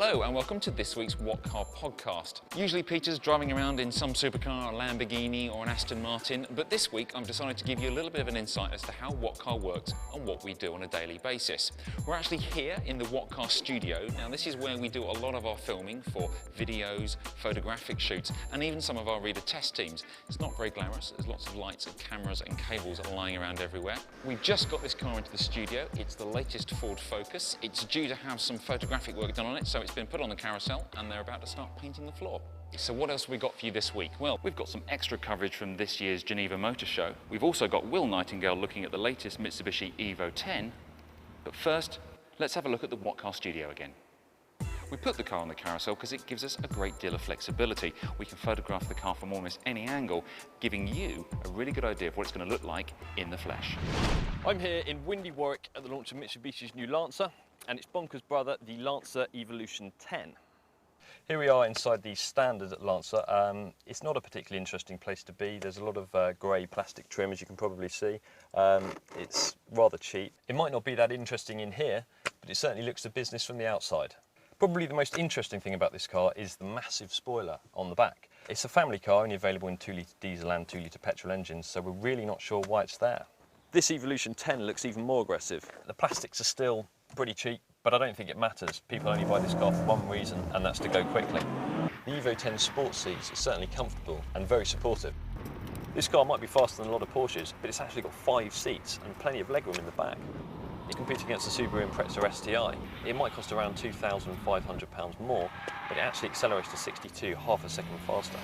Hello and welcome to this week's What Car podcast. Usually Peter's driving around in some supercar, a Lamborghini or an Aston Martin, but this week I've decided to give you a little bit of an insight as to how What Car works and what we do on a daily basis. We're actually here in the What Car studio. Now this is where we do a lot of our filming for videos, photographic shoots and even some of our reader test teams. It's not very glamorous, there's lots of lights and cameras and cables lying around everywhere. We've just got this car into the studio. It's the latest Ford Focus. It's due to have some photographic work done on it, so it's been put on the carousel and they're about to start painting the floor. So what else have we got for you this week? Well, we've got some extra coverage from this year's Geneva Motor Show. We've also got Will Nightingale looking at the latest Mitsubishi Evo 10. But first, let's have a look at the What Car studio again. We put the car on the carousel because it gives us a great deal of flexibility. We can photograph the car from almost any angle, giving you a really good idea of what it's going to look like in the flesh. I'm here in windy Warwick at the launch of Mitsubishi's new Lancer and its bonkers brother, the Lancer Evolution 10. Here we are inside the standard Lancer. It's not a particularly interesting place to be. There's a lot of grey plastic trim, as you can probably see. It's rather cheap. It might not be that interesting in here, but it certainly looks to business from the outside. Probably the most interesting thing about this car is the massive spoiler on the back. It's a family car, only available in 2-litre diesel and 2-litre petrol engines, so we're really not sure why it's there. This Evolution 10 looks even more aggressive. The plastics are still pretty cheap, but I don't think it matters. People only buy this car for one reason, and that's to go quickly. The Evo 10 sports seats are certainly comfortable and very supportive. This car might be faster than a lot of Porsches, but it's actually got 5 seats and plenty of legroom in the back. It competes against the Subaru Impreza STI. It might cost around £2,500 more, but it actually accelerates to 62 half a second faster.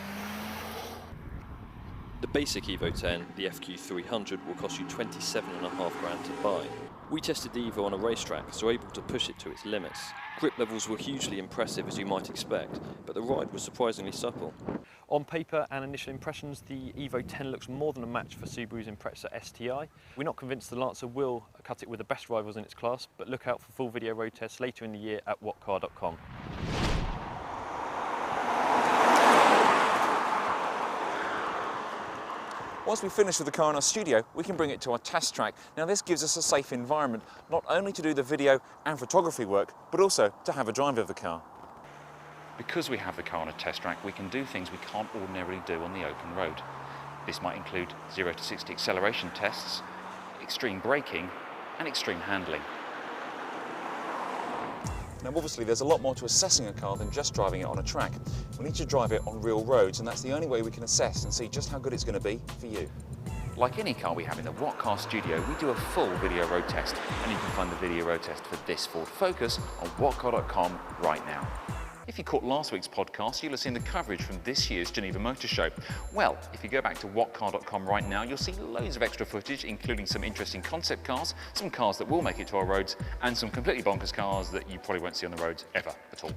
The basic Evo 10, the FQ300, will cost you £27.5 grand to buy. We tested the Evo on a racetrack, so able to push it to its limits. Grip levels were hugely impressive, as you might expect, but the ride was surprisingly supple. On paper and initial impressions, the Evo 10 looks more than a match for Subaru's Impreza STI. We're not convinced the Lancer will cut it with the best rivals in its class, but look out for full video road tests later in the year at whatcar.com. Once we finish with the car in our studio, we can bring it to our test track. Now this gives us a safe environment, not only to do the video and photography work, but also to have a drive of the car. Because we have the car on a test track, we can do things we can't ordinarily do on the open road. This might include 0 to 60 acceleration tests, extreme braking, and extreme handling. Now obviously there's a lot more to assessing a car than just driving it on a track. We need to drive it on real roads, and that's the only way we can assess and see just how good it's going to be for you. Like any car we have in the What Car studio, we do a full video road test, and you can find the video road test for this Ford Focus on whatcar.com right now. If you caught last week's podcast, you'll have seen the coverage from this year's Geneva Motor Show. Well, if you go back to whatcar.com right now, you'll see loads of extra footage, including some interesting concept cars, some cars that will make it to our roads, and some completely bonkers cars that you probably won't see on the roads ever at all.